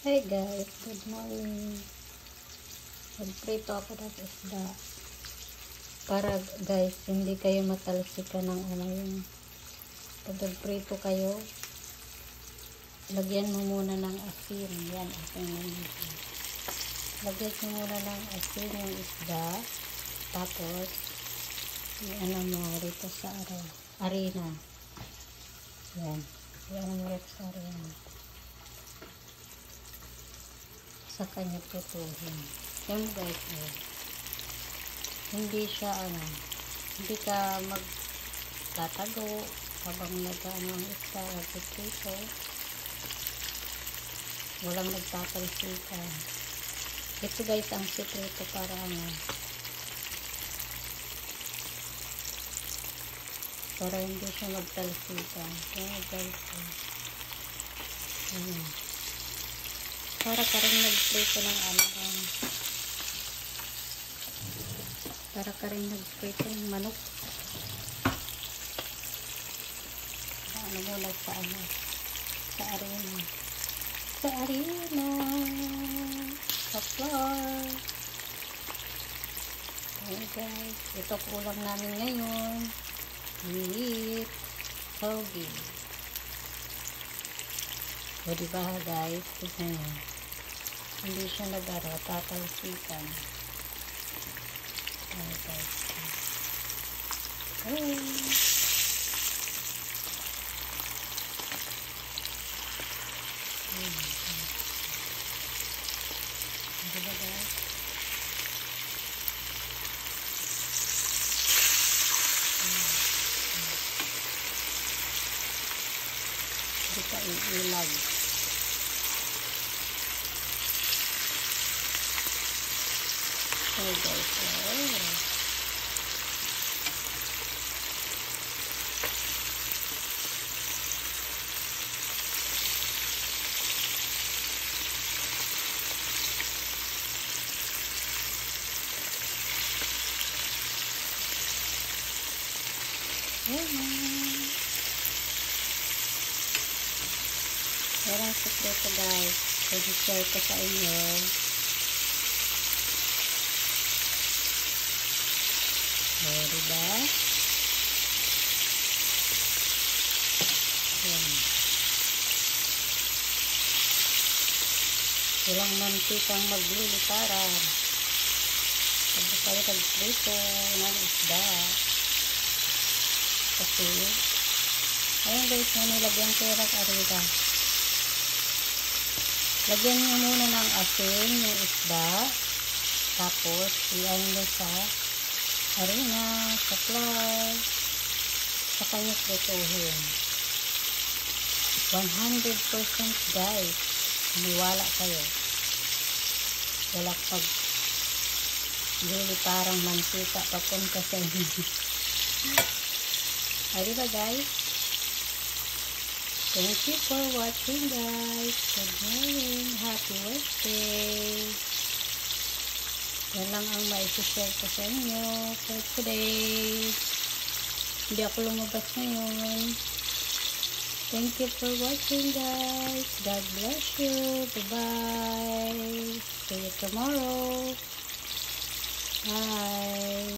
Hi guys, good morning. Nagprito ako ng isda. Para guys, hindi kayo matalsikan ng yung pag nagprito kayo, lagyan mo muna ng asin. Yan, asin muna. Lagyan mo muna ng asin yung isda. Tapos, i-ano mo rito sa arena. Yan. I-ano mo rito sa arena. Sa kanya putuhin. Yan guys, hindi siya hindi ka magtatago habang nag-ano ang isda o pitrito. Walang nagtatalsikan. Ito guys ang pitrito para para hindi siya magtalsikan. Yan guys, para ka rin nag-prito ng para ka rin nag-prito ng manok. Ano muna sa sa arena. Sa arena. Sa floor. Ayan guys. Ito kulang namin ngayon. Meat. Sogi. O diba guys? Tignan nyo. Hindi siya tatalsikan. Ayan guys. Oh. Diba guys? Hindi ka iilag. Okay guys, yan ang sekreto guys. I-share ko sa inyo. O, diba? Yan. Walang mantikang maglilitaran. Pag tayo nagprito ng isda. Kasi, ayun guys, nilagyan ko yung arena. Lagyan nyo muna ng asin yung isda. Tapos, iyan nyo sa arena, sa flour, sa kanya prituhin. 100% guys. Maniwala kayo. Wala pag parang mantika papunta sa inyo. Diba guys? Thank you for watching guys. Good morning. Happy birthday. Yan lang ang ma-share ko sa inyo for today. Hindi ako lumabas ngayon. Thank you for watching guys. God bless you. Bye-bye. See you tomorrow. Bye.